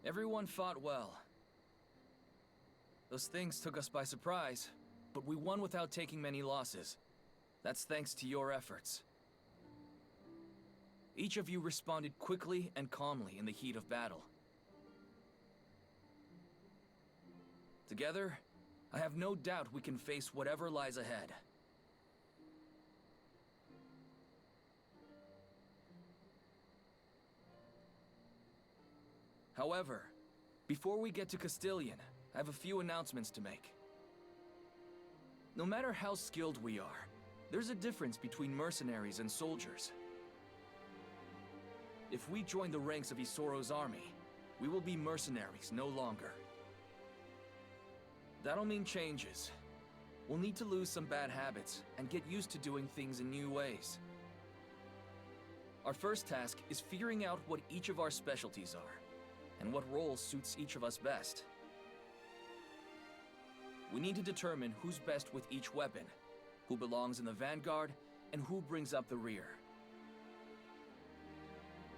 Everyone fought well. Those things took us by surprise, but we won without taking many losses. That's thanks to your efforts. Each of you responded quickly and calmly in the heat of battle. Together, I have no doubt we can face whatever lies ahead. However, before we get to Castilian, I have a few announcements to make. No matter how skilled we are, there's a difference between mercenaries and soldiers. If we join the ranks of Isoro's army, we will be mercenaries no longer. That'll mean changes. We'll need to lose some bad habits and get used to doing things in new ways. Our first task is figuring out what each of our specialties are, and what role suits each of us best. We need to determine who's best with each weapon, who belongs in the vanguard, and who brings up the rear.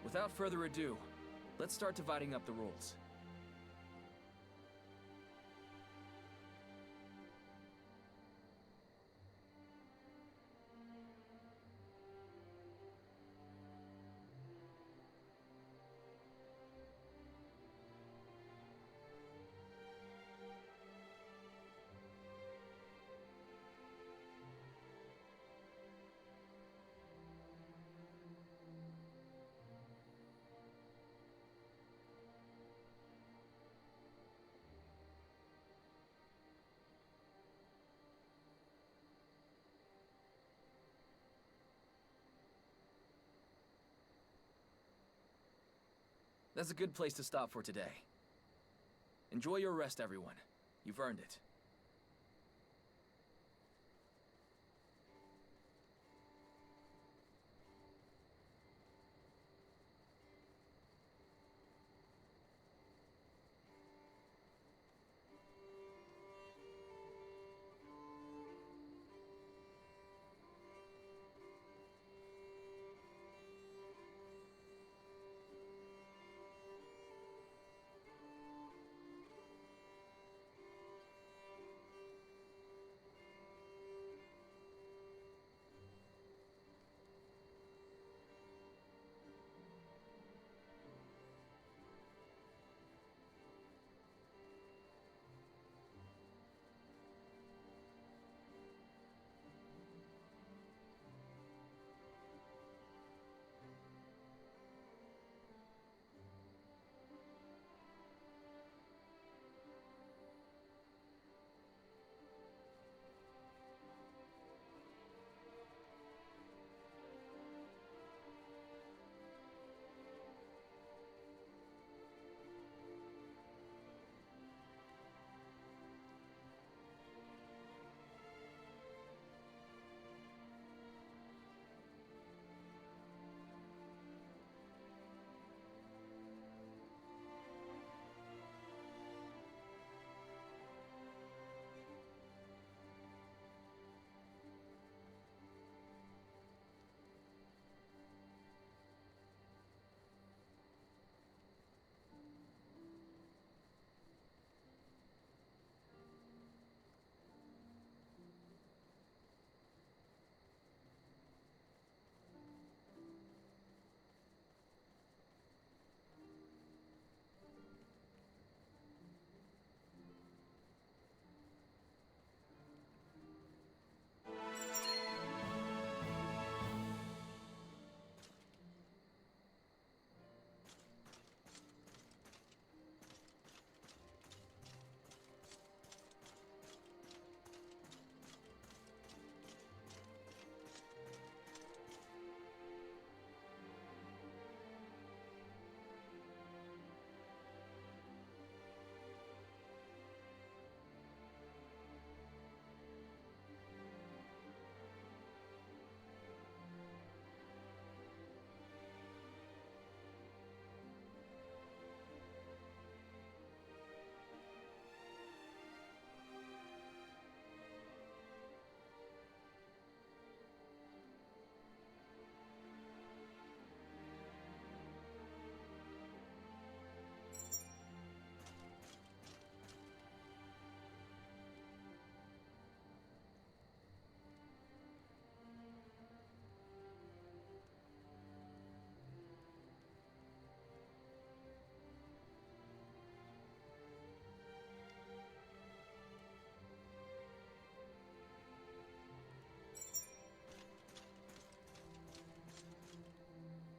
Without further ado, let's start dividing up the roles. That's a good place to stop for today. Enjoy your rest, everyone. You've earned it.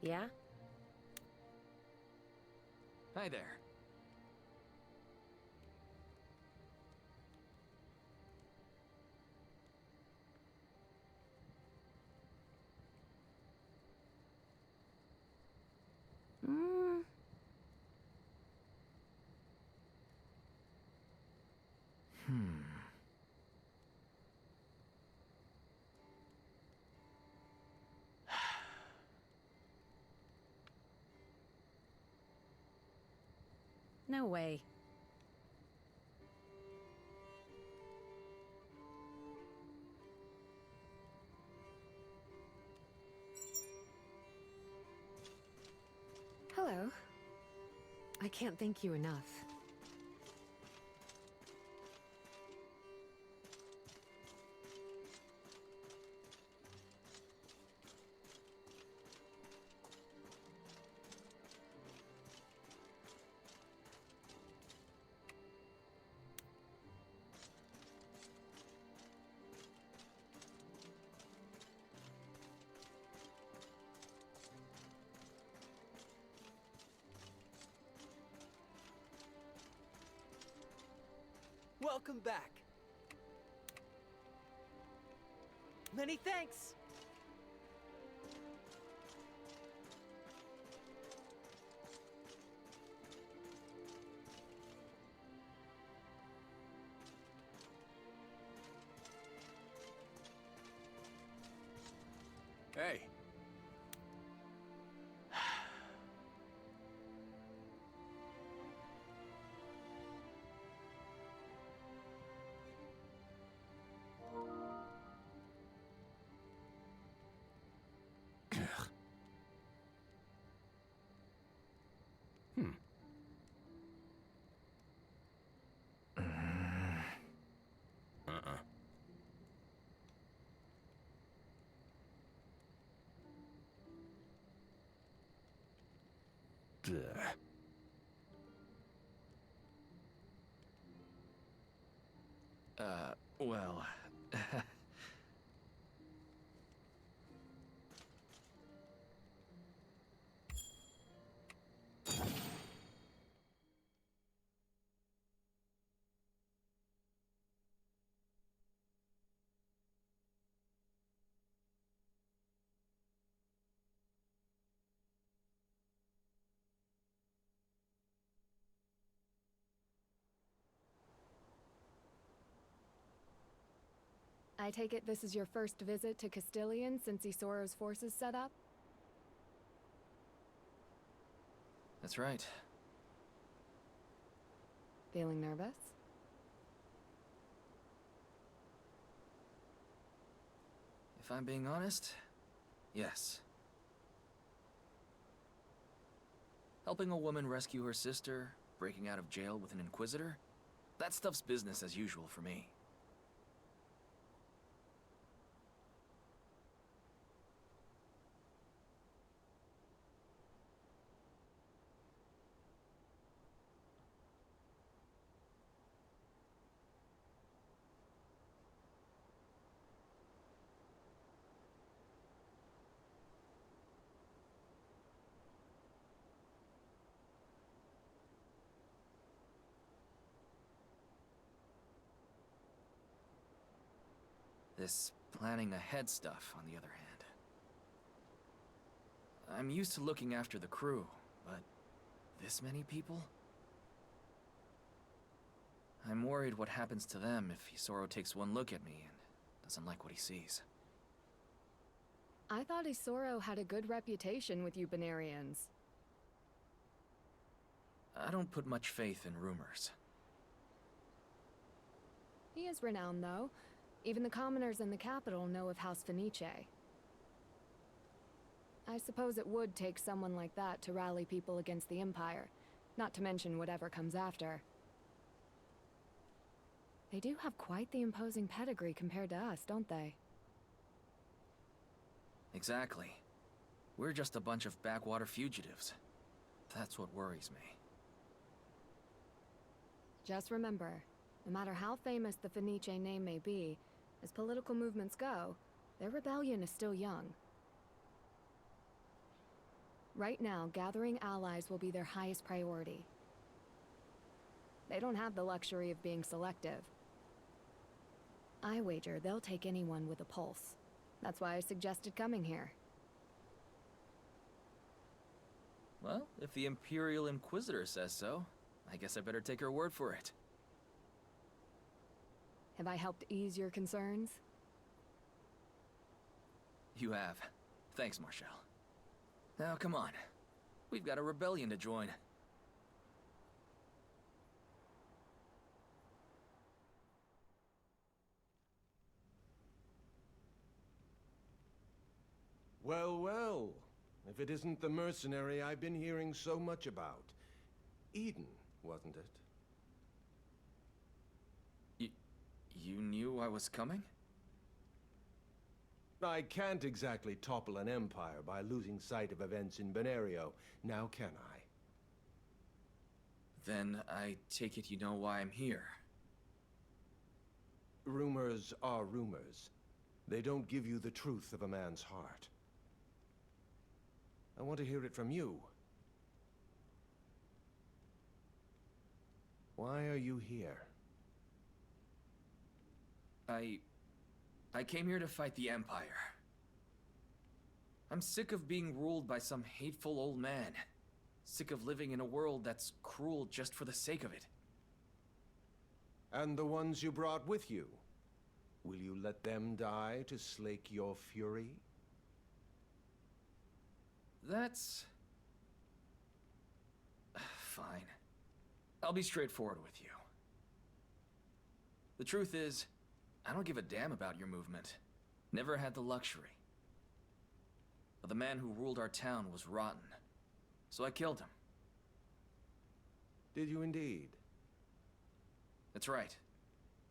Yeah? Hi there. Hmm. No way. Hello. I can't thank you enough. Welcome back. Many thanks. Hey. Hmm. Uh-uh. Duh. Well... I take it this is your first visit to Castilian since Isoro's forces set up? That's right. Feeling nervous? If I'm being honest, yes. Helping a woman rescue her sister, breaking out of jail with an Inquisitor, that stuff's business as usual for me. This planning ahead stuff, on the other hand. I'm used to looking after the crew, but this many people? I'm worried what happens to them if Isoro takes one look at me and doesn't like what he sees. I thought Isoro had a good reputation with you Benarians. I don't put much faith in rumors. He is renowned, though. Even the commoners in the capital know of House Fenice. I suppose it would take someone like that to rally people against the Empire, not to mention whatever comes after. They do have quite the imposing pedigree compared to us, don't they? Exactly. We're just a bunch of backwater fugitives. That's what worries me. Just remember, no matter how famous the Fenice name may be, as political movements go, their rebellion is still young. Right now, gathering allies will be their highest priority. They don't have the luxury of being selective. I wager they'll take anyone with a pulse. That's why I suggested coming here. Well, if the Imperial Inquisitor says so, I guess I better take her word for it. Have I helped ease your concerns? You have. Thanks, Marshal. Now, come on. We've got a rebellion to join. Well, well. If it isn't the mercenary I've been hearing so much about. Eden, wasn't it? You knew I was coming? I can't exactly topple an empire by losing sight of events in Benario, now can I? Then I take it you know why I'm here. Rumors are rumors. They don't give you the truth of a man's heart. I want to hear it from you. Why are you here? I came here to fight the Empire. I'm sick of being ruled by some hateful old man. Sick of living in a world that's cruel just for the sake of it. And the ones you brought with you? Will you let them die to slake your fury? That's... fine. I'll be straightforward with you. The truth is, I don't give a damn about your movement. Never had the luxury. But the man who ruled our town was rotten, so I killed him. Did you indeed? That's right.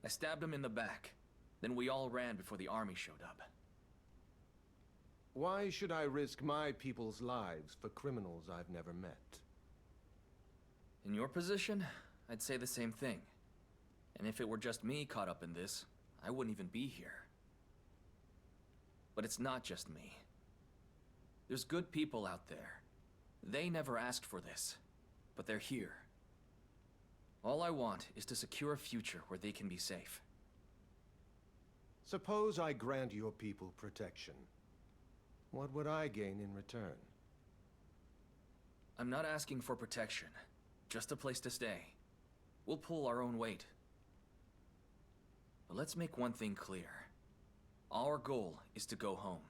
I stabbed him in the back. Then we all ran before the army showed up. Why should I risk my people's lives for criminals I've never met? In your position, I'd say the same thing. And if it were just me caught up in this, I wouldn't even be here. But it's not just me. There's good people out there. They never asked for this, but they're here. All I want is to secure a future where they can be safe. Suppose I grant your people protection. What would I gain in return? I'm not asking for protection, just a place to stay. We'll pull our own weight. But let's make one thing clear. Our goal is to go home.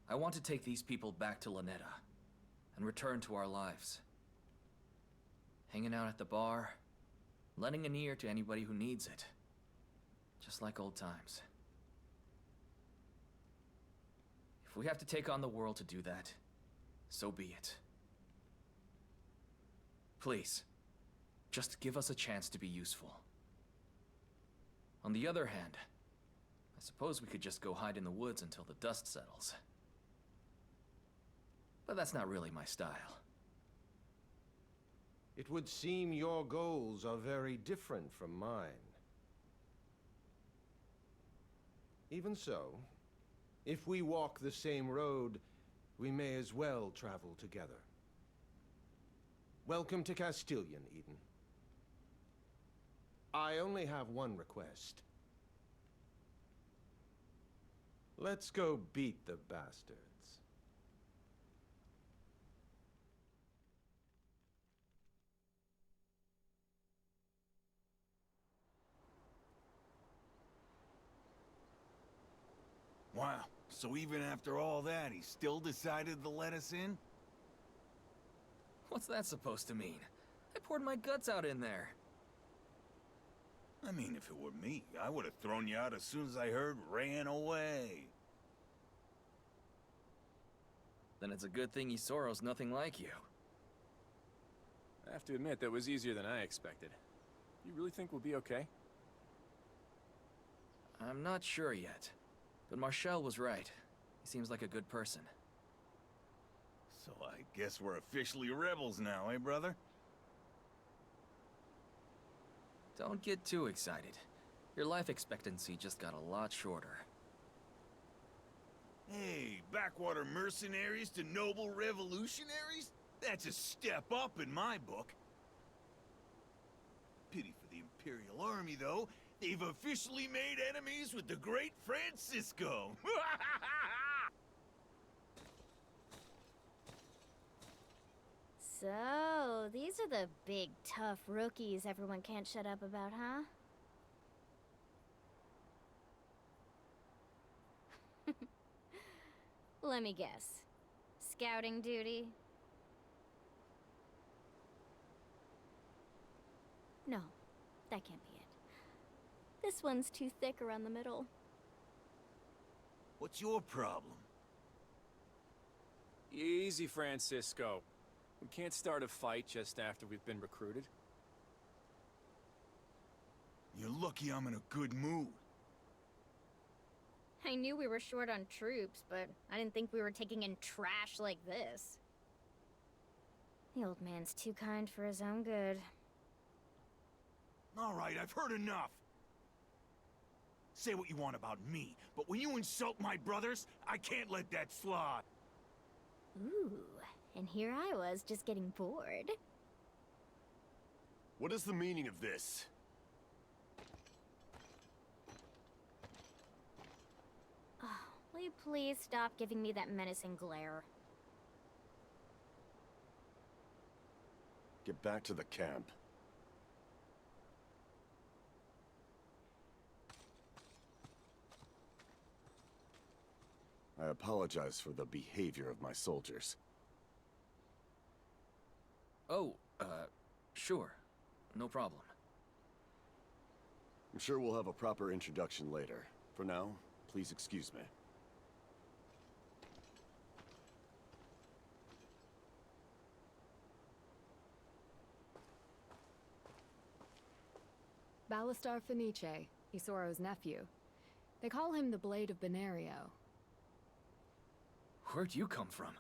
I want to take these people back to Lanetta and return to our lives. Hanging out at the bar, lending an ear to anybody who needs it. Just like old times. If we have to take on the world to do that, so be it. Please, just give us a chance to be useful. On the other hand, I suppose we could just go hide in the woods until the dust settles. But that's not really my style. It would seem your goals are very different from mine. Even so, if we walk the same road, we may as well travel together. Welcome to Castilian, Eden. I only have one request. Let's go beat the bastards. Wow, so even after all that, he still decided to let us in? What's that supposed to mean? I poured my guts out in there. I mean, if it were me, I would have thrown you out as soon as I heard ran away. Then it's a good thing Isoro's nothing like you. I have to admit, that was easier than I expected. You really think we'll be okay? I'm not sure yet, but Marshall was right. He seems like a good person. So I guess we're officially rebels now, eh, brother? Don't get too excited. Your life expectancy just got a lot shorter. Hey, backwater mercenaries to noble revolutionaries? That's a step up in my book. Pity for the Imperial Army, though. They've officially made enemies with the great Francisco. So, these are the big, tough rookies everyone can't shut up about, huh? Let me guess. Scouting duty? No, that can't be it. This one's too thick around the middle. What's your problem? Easy, Francisco. We can't start a fight just after we've been recruited. You're lucky I'm in a good mood. I knew we were short on troops, but I didn't think we were taking in trash like this. The old man's too kind for his own good. All right, I've heard enough. Say what you want about me, but when you insult my brothers, I can't let that slide. Ooh, and here I was just getting bored. What is the meaning of this? Will you please stop giving me that menacing glare? Get back to the camp. I apologize for the behavior of my soldiers. Oh, sure. No problem. I'm sure we'll have a proper introduction later. For now, please excuse me. Baldurs Fenice, Isoro's nephew. They call him the Blade of Benario. Where'd you come from?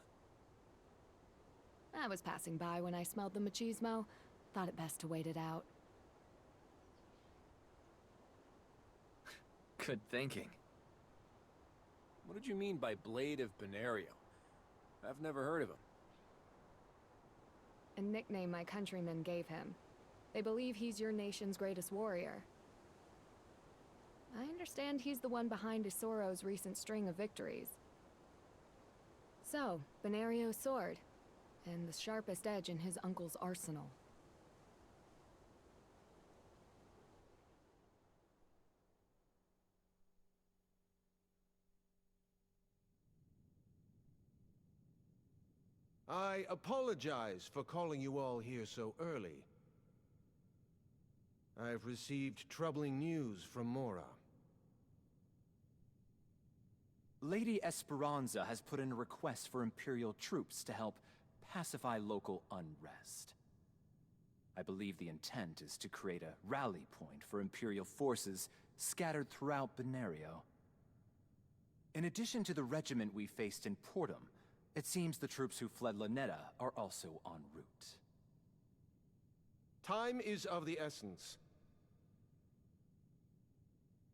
I was passing by when I smelled the machismo. Thought it best to wait it out. Good thinking. What did you mean by Blade of Benario? I've never heard of him. A nickname my countrymen gave him. They believe he's your nation's greatest warrior. I understand he's the one behind Isoro's recent string of victories. So, Benario's sword, and the sharpest edge in his uncle's arsenal. I apologize for calling you all here so early. I've received troubling news from Mora. Lady Esperanza has put in a request for Imperial troops to help pacify local unrest. I believe the intent is to create a rally point for Imperial forces scattered throughout Benario. In addition to the regiment we faced in Portum, it seems the troops who fled Lanetta are also en route. Time is of the essence.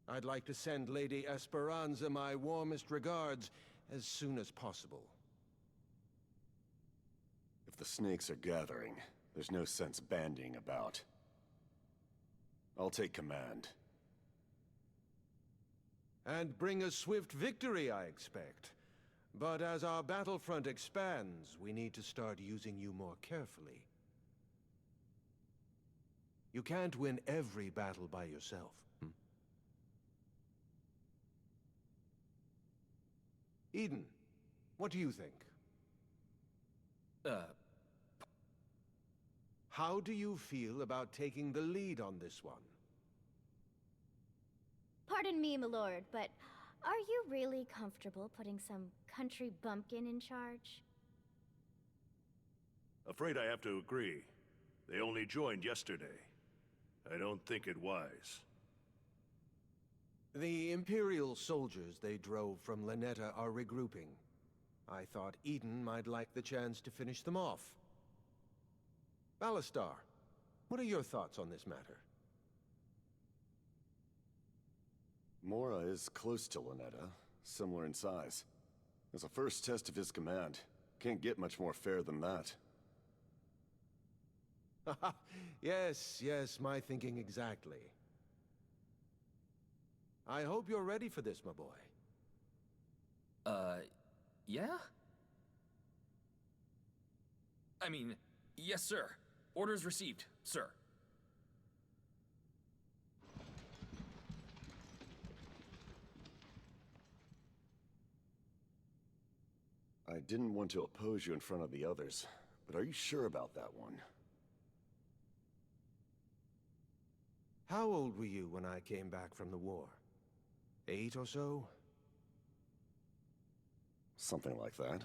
I'd like to send Lady Esperanza my warmest regards as soon as possible. If the snakes are gathering, there's no sense bandying about. I'll take command. And bring a swift victory, I expect. But as our battlefront expands, we need to start using you more carefully. You can't win every battle by yourself. Eden, what do you think? How do you feel about taking the lead on this one? Pardon me, my lord, but are you really comfortable putting some country bumpkin in charge? Afraid I have to agree. They only joined yesterday. I don't think it wise. The Imperial soldiers they drove from Lanetta are regrouping. I thought Eden might like the chance to finish them off. Baldurs, what are your thoughts on this matter? Mora is close to Lanetta, similar in size. As a first test of his command, can't get much more fair than that. Yes, my thinking exactly. I hope you're ready for this, my boy. Yeah? I mean, yes, sir. Orders received, sir. I didn't want to oppose you in front of the others, but are you sure about that one? How old were you when I came back from the war? 8 or so? Something like that.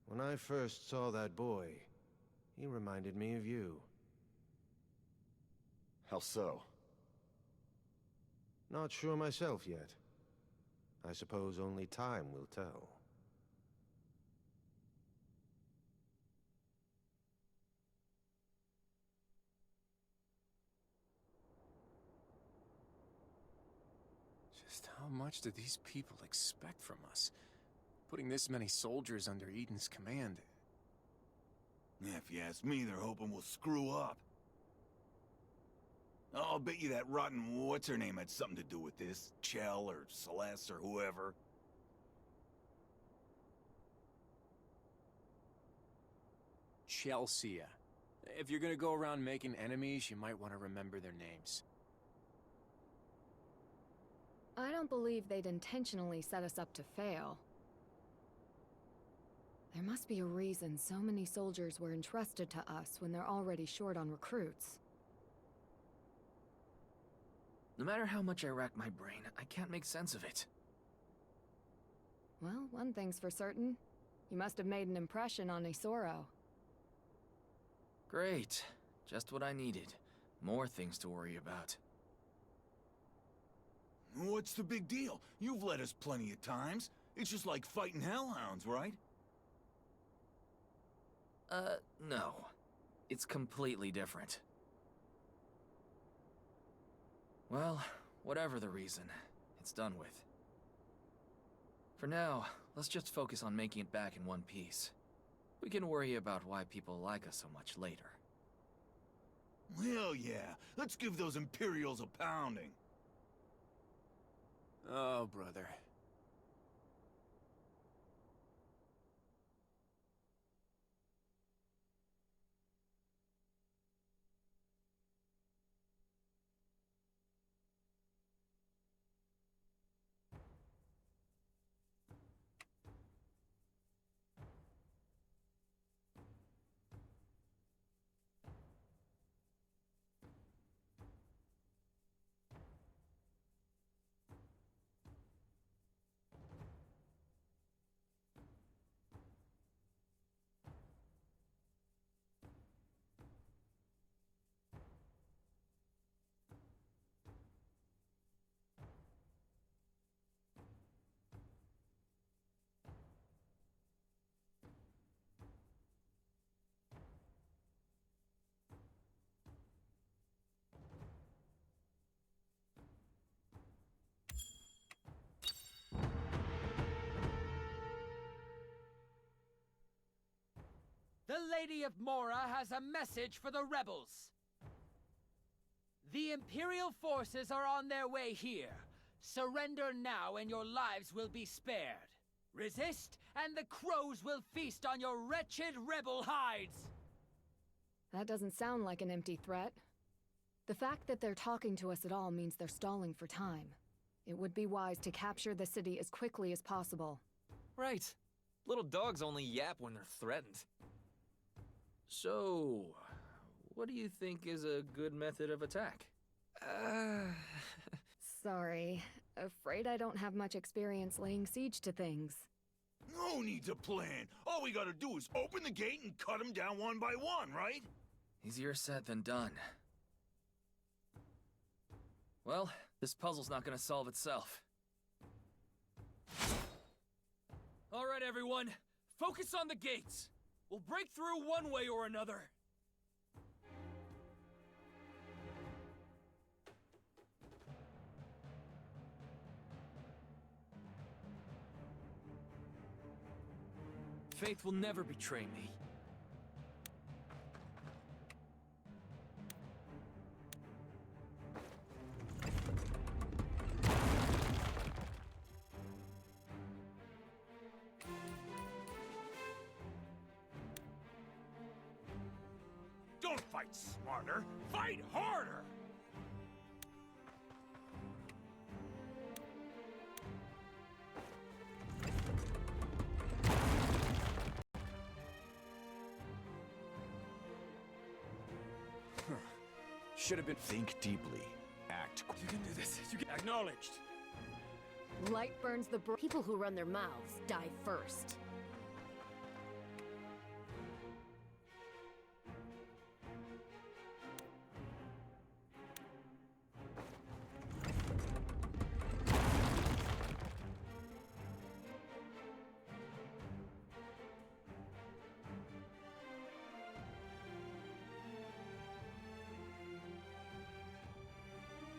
When I first saw that boy, he reminded me of you. How so? Not sure myself yet. I suppose only time will tell. Just how much do these people expect from us? Putting this many soldiers under Eden's command. Yeah, if you ask me, they're hoping we'll screw up. I'll bet you that rotten what's-her-name had something to do with this. Chell or Celeste or whoever. Chelsea. If you're gonna go around making enemies, you might want to remember their names. I don't believe they'd intentionally set us up to fail. There must be a reason so many soldiers were entrusted to us when they're already short on recruits. No matter how much I rack my brain, I can't make sense of it. Well, one thing's for certain. You must have made an impression on Isoro. Great. Just what I needed. More things to worry about. What's the big deal? You've led us plenty of times. It's just like fighting hellhounds, right? No. It's completely different. Well, whatever the reason, it's done with. For now, let's just focus on making it back in one piece. We can worry about why people like us so much later. Hell yeah! Let's give those Imperials a pounding! Oh, brother. The Lady of Mora has a message for the rebels. The Imperial forces are on their way here. Surrender now and your lives will be spared. Resist and the crows will feast on your wretched rebel hides! That doesn't sound like an empty threat. The fact that they're talking to us at all means they're stalling for time. It would be wise to capture the city as quickly as possible. Right. Little dogs only yap when they're threatened. So, what do you think is a good method of attack? Sorry. Afraid I don't have much experience laying siege to things. No need to plan. All we gotta do is open the gate and cut them down one by one, right? Easier said than done. Well, this puzzle's not gonna solve itself. All right, everyone. Focus on the gates. We'll break through one way or another. faith will never betray me. Don't fight smarter, fight harder! Should have been. Think deeply. Act. You can do this. You can. Acknowledged. Light burns the people who run their mouths die first.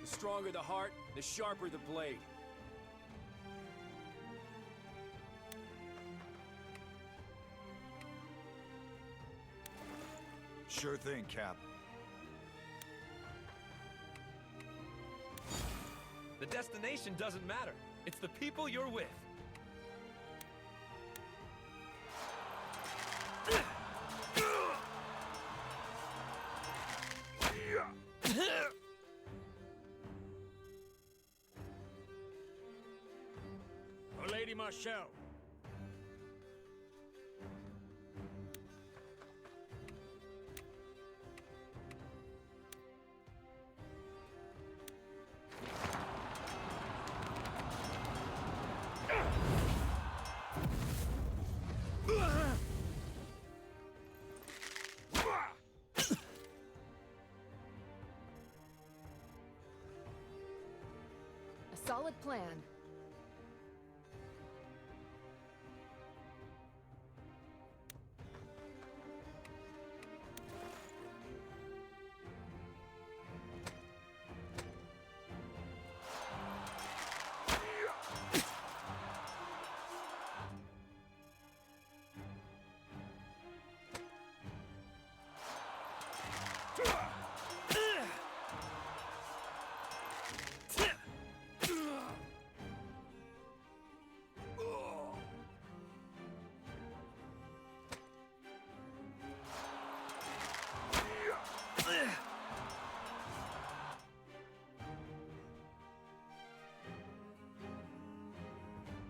The stronger the heart, the sharper the blade. Sure thing, Cap. The destination doesn't matter. It's the people you're with. Our Lady Marshall. A solid plan.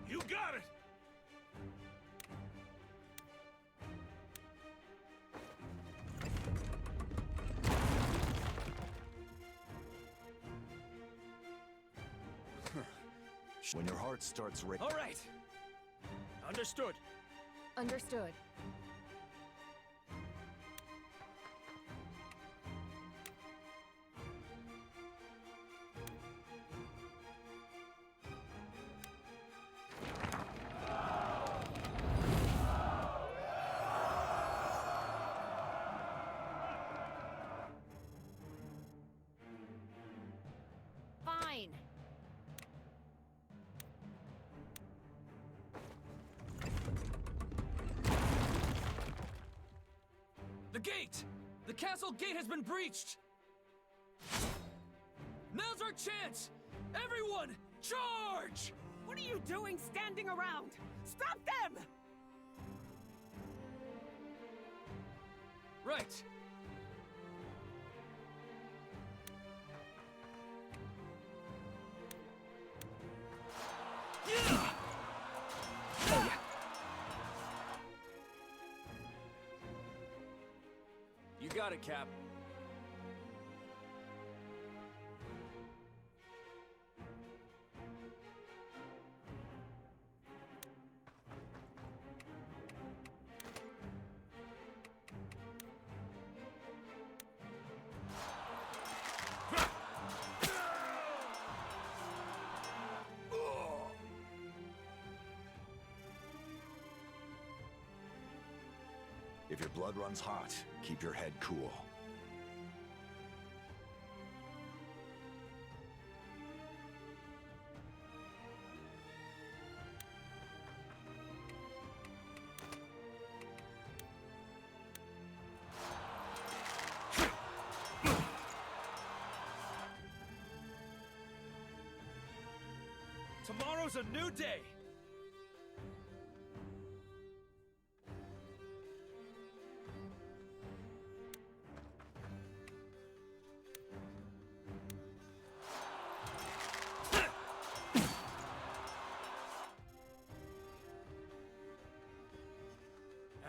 You got it! When your heart starts racing. All right. Understood. Understood. Fine. The gate! The castle gate has been breached! Now's our chance! Everyone, charge! What are you doing standing around? Stop them! Right. You got it, Cap. If your blood runs hot, keep your head cool. Tomorrow's a new day!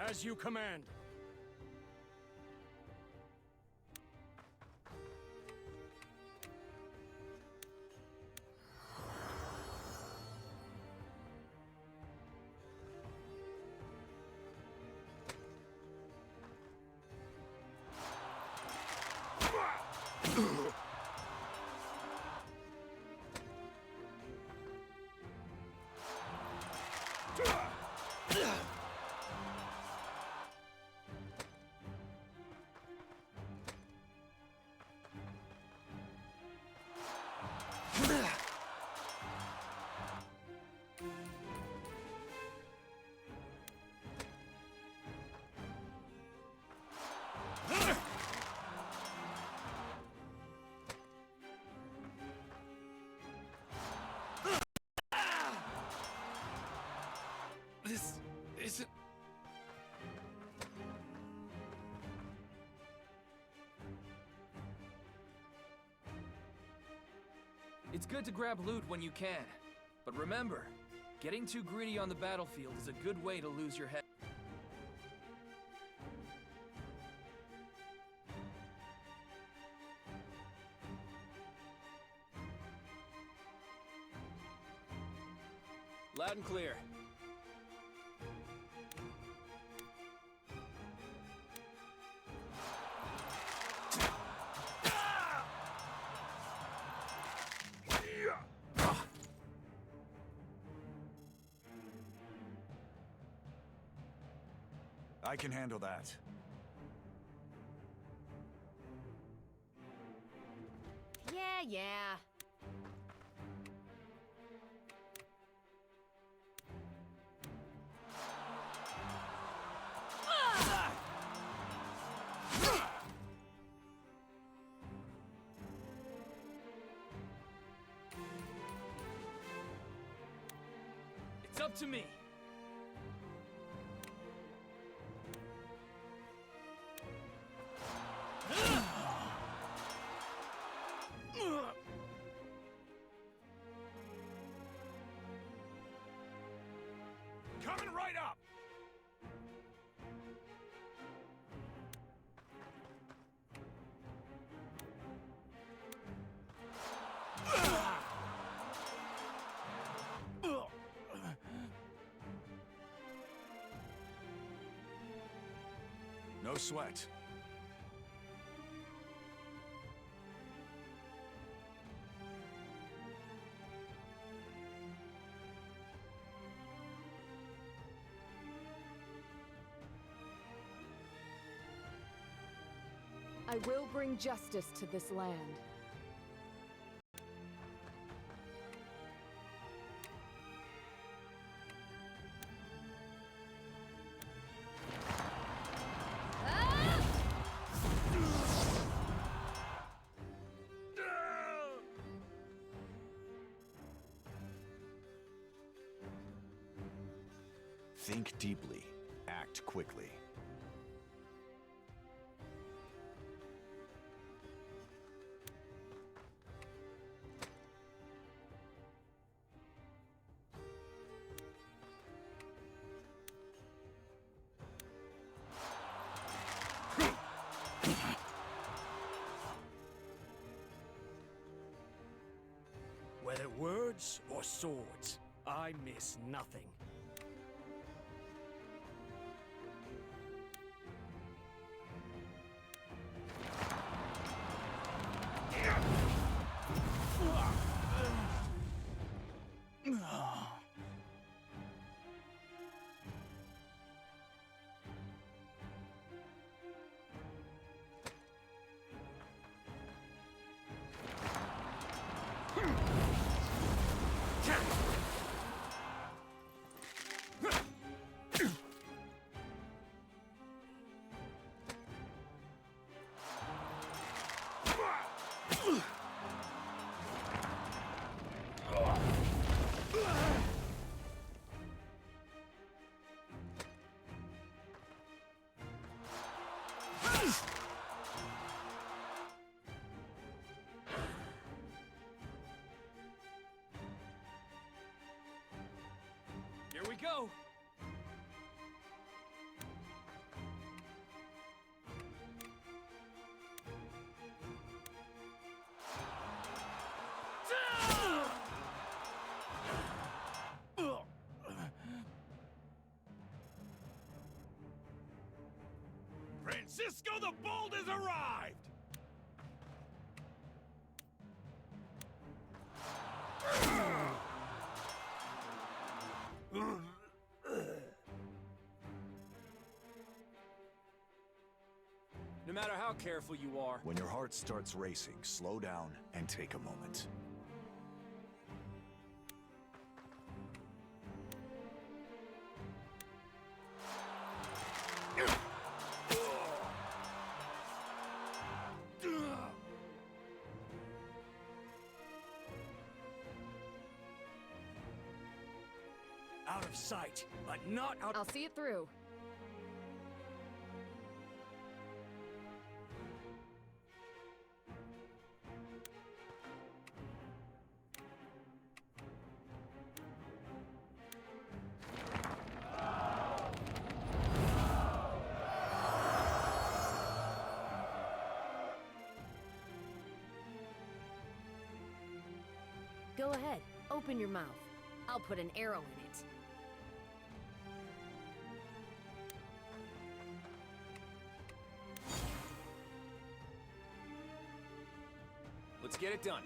As you command. This isn't... It's good to grab loot when you can, but remember, getting too greedy on the battlefield is a good way to lose your head. Loud and clear. I can handle that. Yeah. It's up to me. Coming right up! No sweat. I will bring justice to this land. Think deeply. Act quickly. Whether words or swords, I miss nothing. Francisco the Bold has arrived! No matter how careful you are, When your heart starts racing, slow down and take a moment. Out of sight, but not out. I'll see it through. Go ahead, open your mouth. I'll put an arrow in it. let's get it done.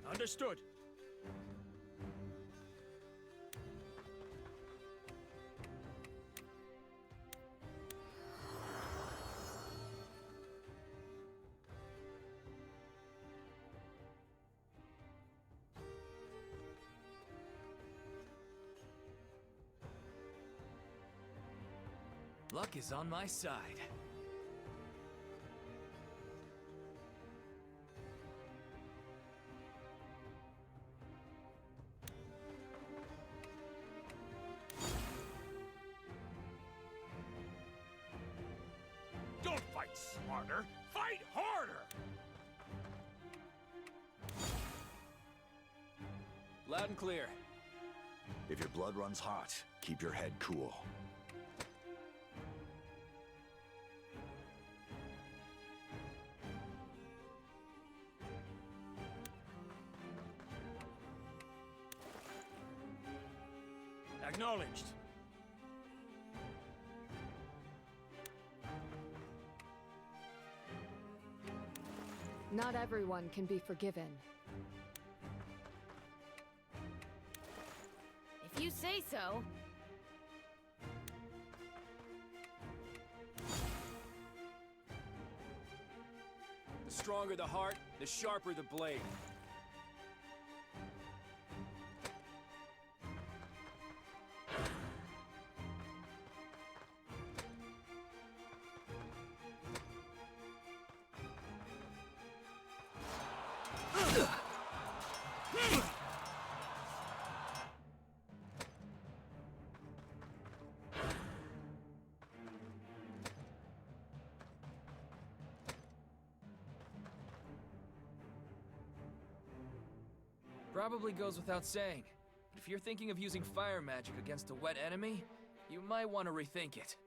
Understood. Luck is on my side. Don't fight smarter, fight harder! Loud and clear. If your blood runs hot, keep your head cool. Acknowledged. Not everyone can be forgiven. If you say so. The stronger the heart, the sharper the blade. Probably goes without saying, but if you're thinking of using fire magic against a wet enemy, you might want to rethink it.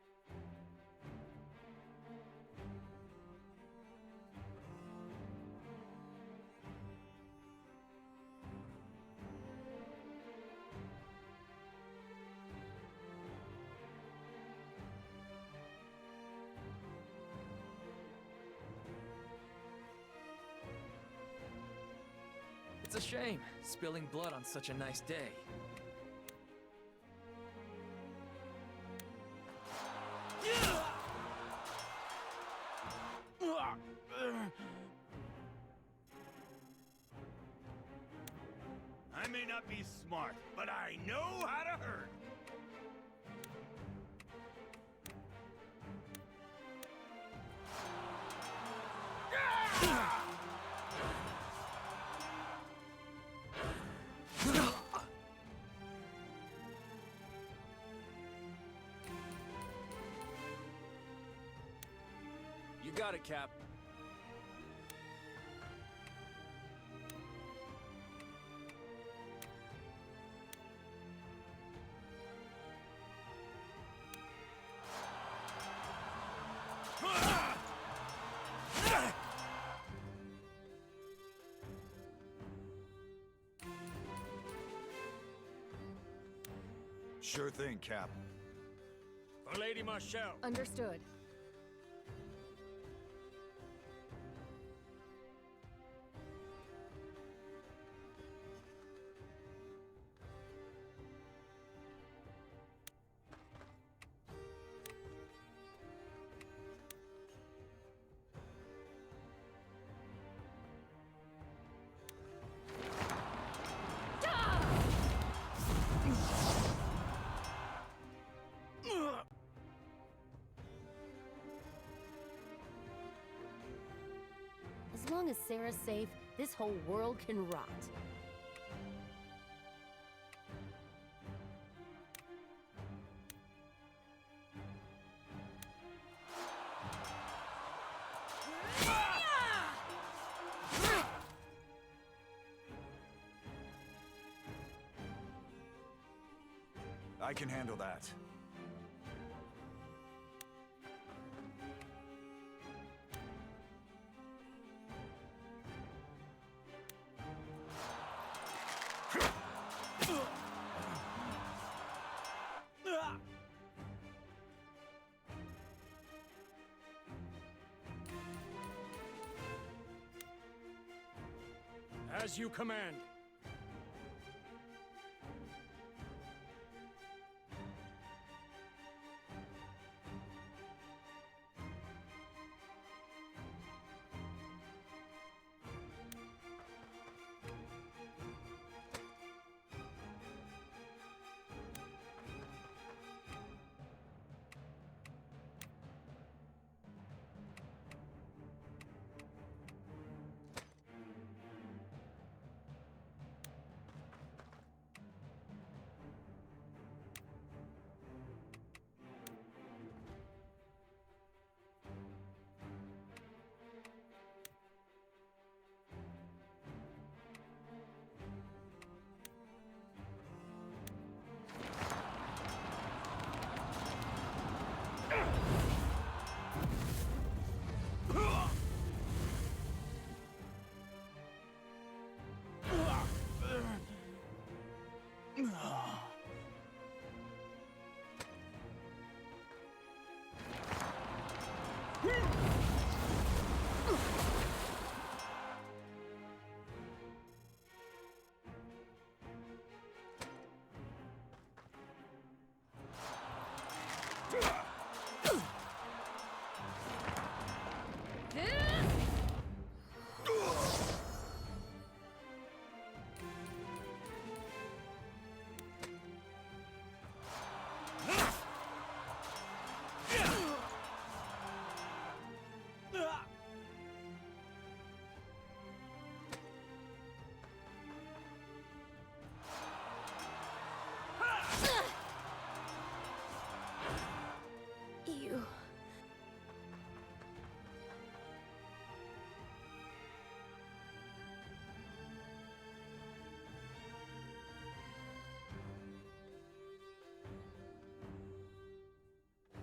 It's a shame, spilling blood on such a nice day. I may not be smart, but I know how to hurt. You got it, Cap. Sure thing, Cap. For Lady Marshall. Understood. As long as Sarah's safe, this whole world can rot. I can handle that. As you command.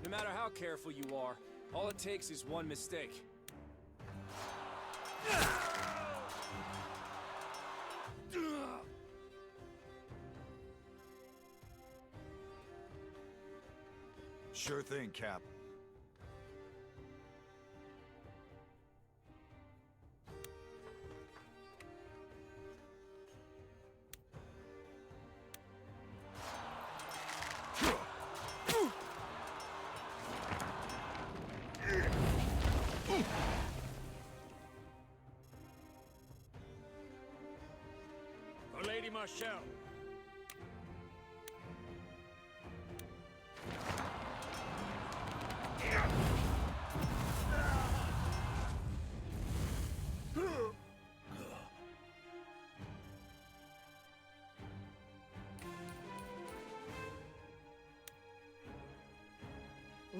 No matter how careful you are, all it takes is one mistake. Sure thing, Cap. For Lady Marshall.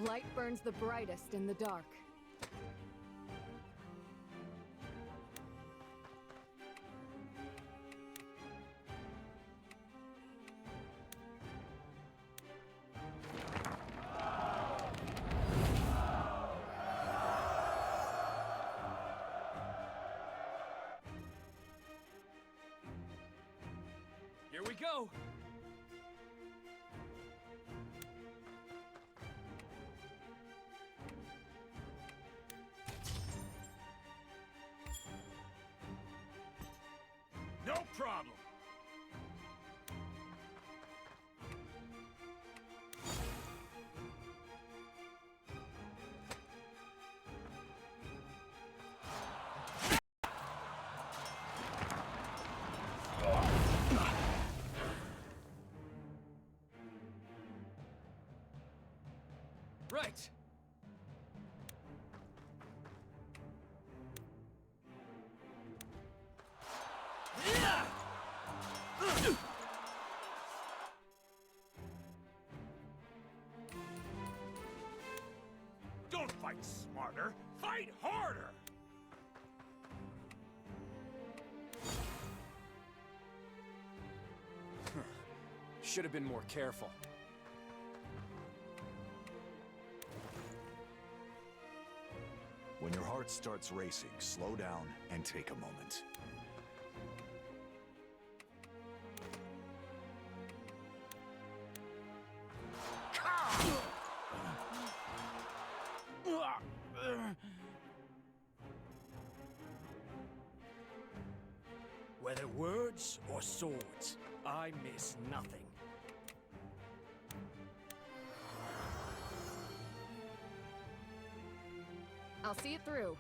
Light burns the brightest in the dark. Here we go! problem? Right. Don't fight smarter, fight harder! Should have been more careful. When your heart starts racing, slow down and take a moment. Whether words or swords, I miss nothing. I'll see it through.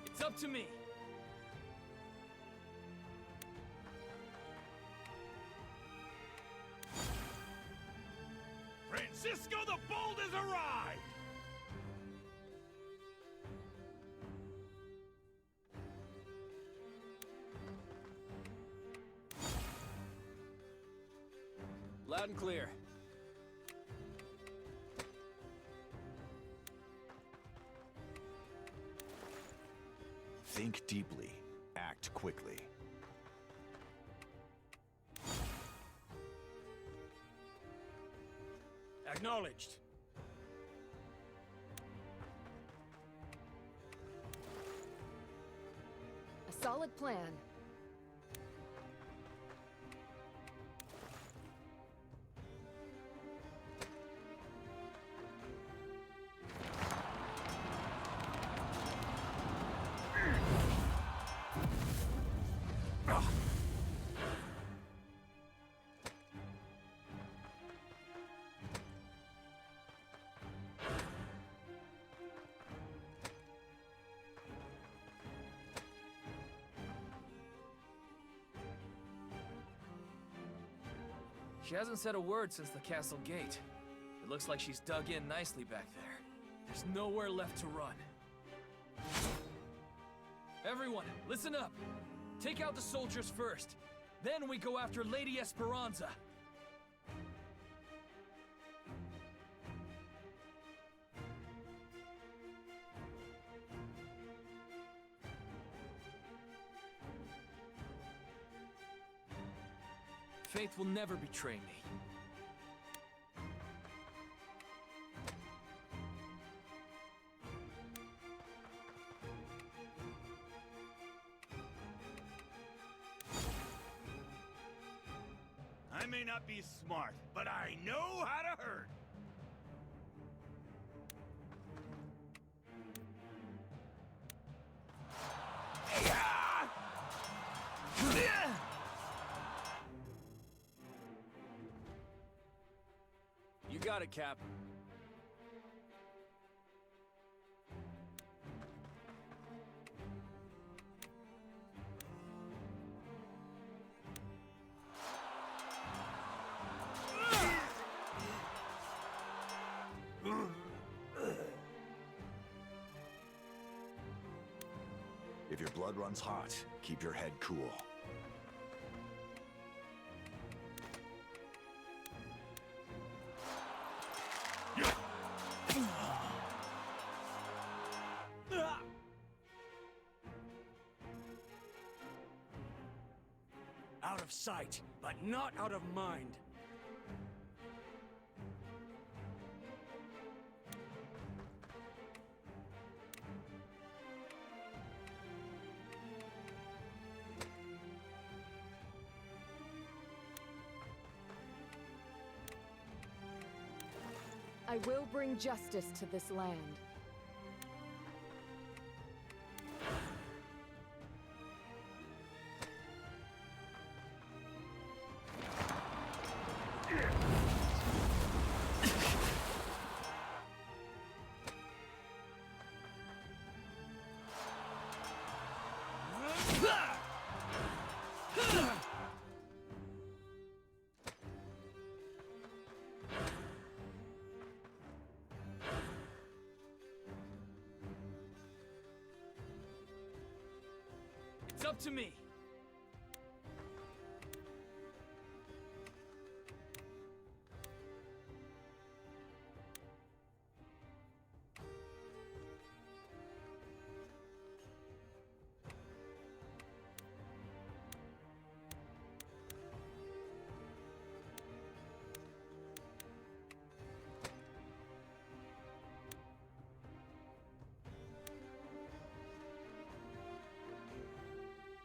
It's up to me. Francisco the Bold has arrived! Loud and clear. Think deeply. Act quickly. Acknowledged. A solid plan. She hasn't said a word since the castle gate. It looks like she's dug in nicely back there. There's nowhere left to run. Everyone, listen up. Take out the soldiers first. Then we go after Lady Esperanza. Faith will never betray me. I may not be smart, but I know how to hurt. You got it, Cap. If your blood runs hot, keep your head cool. Out of sight, but not out of mind. I will bring justice to this land. It's up to me.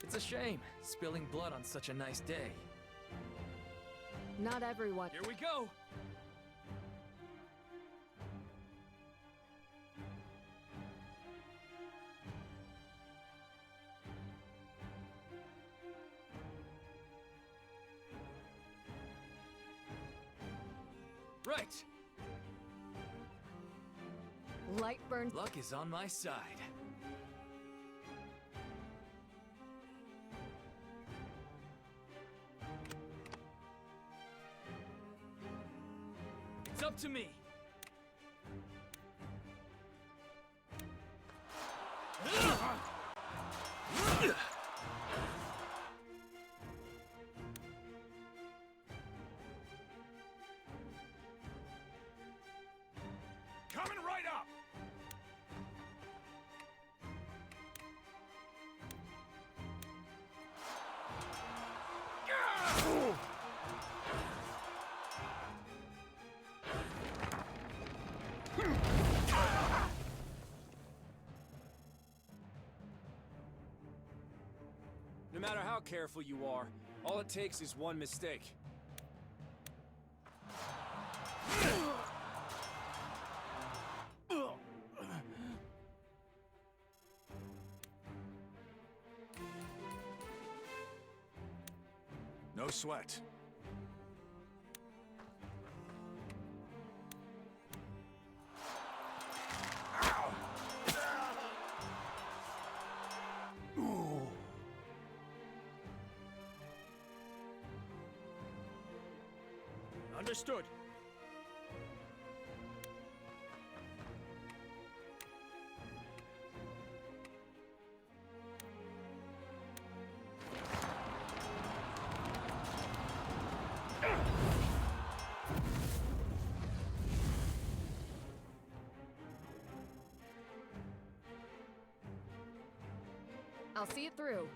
It's a shame, spilling blood on such a nice day. Not everyone. Here we go! Right! Light burns. Luck is on my side. It's up to me. Coming right up! No matter how careful you are, all it takes is one mistake. No sweat. Understood. I'll see it through.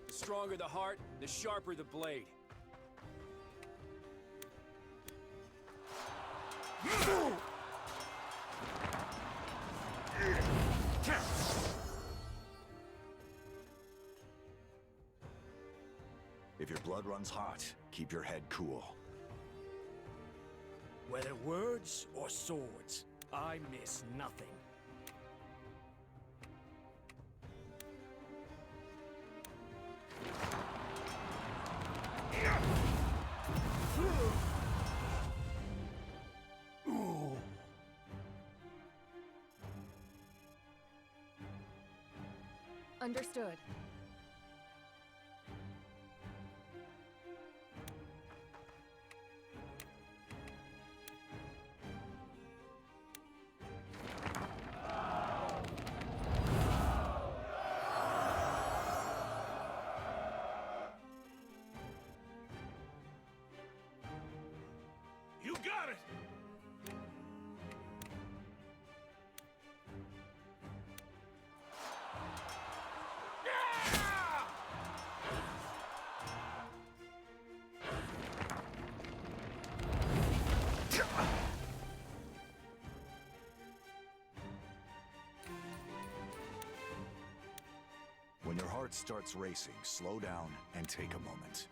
The stronger the heart, the sharper the blade. If your blood runs hot, keep your head cool. Whether words or swords, I miss nothing. Understood. heart starts racing, slow down and take a moment.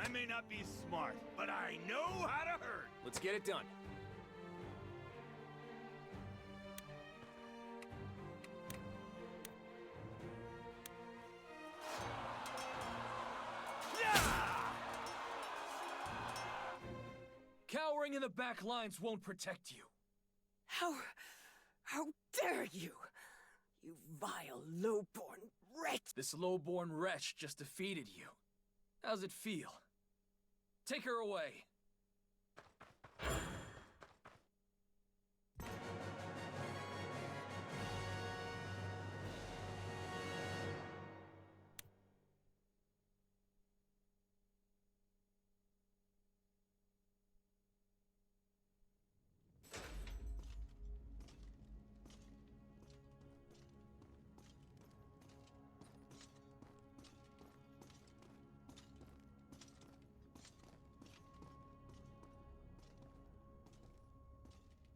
I may not be smart, but I know how to hurt. Let's get it done. Cowering in the back lines won't protect you. How dare you? You vile, low-born wretch! This low-born wretch just defeated you. How's it feel? Take her away.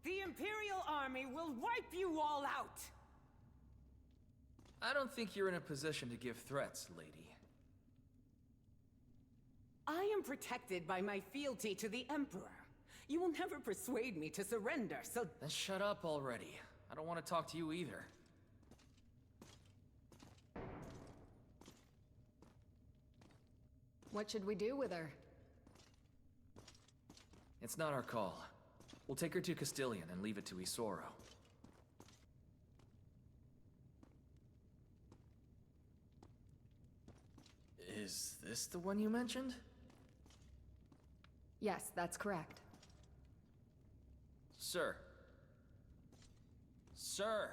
The Imperial Army will wipe you all out! I don't think you're in a position to give threats, lady. I am protected by my fealty to the Emperor. You will never persuade me to surrender, so... Then shut up already. I don't want to talk to you either. What should we do with her? It's not our call. We'll take her to Castilian and leave it to Isoro. Is this the one you mentioned? Yes, that's correct. Sir. Sir!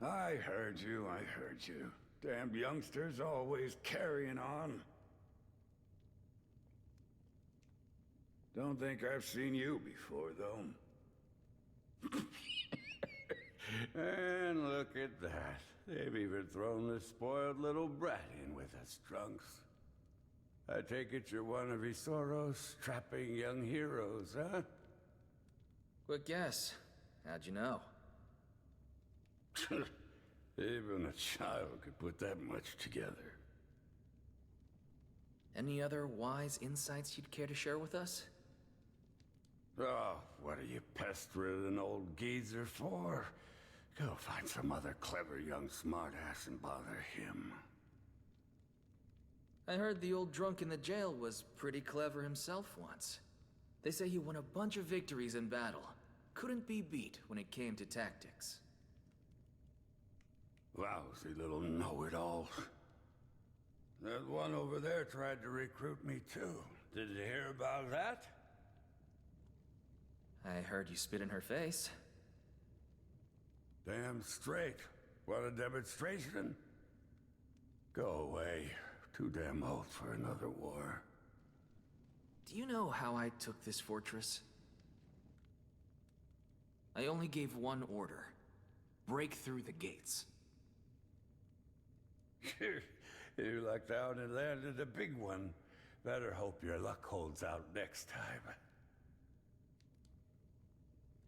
I heard you. Damn youngsters always carrying on. Don't think I've seen you before, though. And look at that. They've even thrown this spoiled little brat in with us drunks. I take it you're one of Isoro's strapping young heroes, huh? Quick guess. How'd you know? Even a child could put that much together. Any other wise insights you'd care to share with us? Oh, what are you pestering an old geezer for? Go find some other clever young smartass and bother him. I heard the old drunk in the jail was pretty clever himself once. They say he won a bunch of victories in battle. Couldn't be beat when it came to tactics. Lousy little know-it-all. That one over there tried to recruit me too. Did you hear about that? I heard you spit in her face. Damn straight. Want a demonstration? Go away. Too damn old for another war. Do you know how I took this fortress? I only gave one order. Break through the gates. You lucked out and landed a big one. Better hope your luck holds out next time.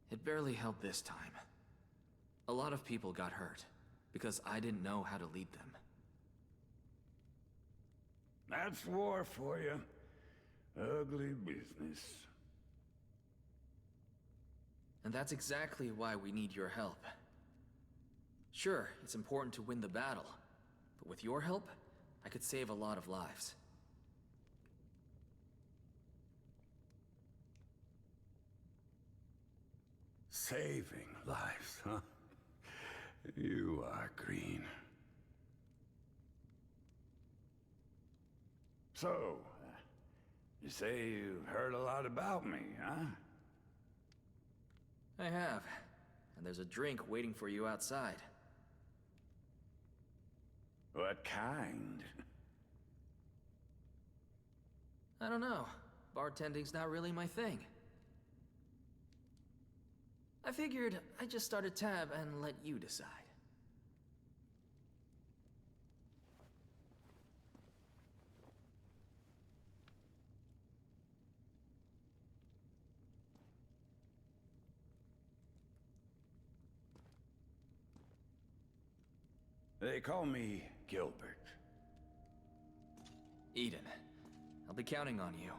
It barely helped this time. A lot of people got hurt, because I didn't know how to lead them. That's war for you. Ugly business. And that's exactly why we need your help. Sure, it's important to win the battle, but with your help, I could save a lot of lives. Saving lives, huh? You are green. So, you say you've heard a lot about me, huh? I have. And there's a drink waiting for you outside. What kind? I don't know. Bartending's not really my thing. I figured I'd just start a tab and let you decide. They call me Gilbert. Eden, I'll be counting on you.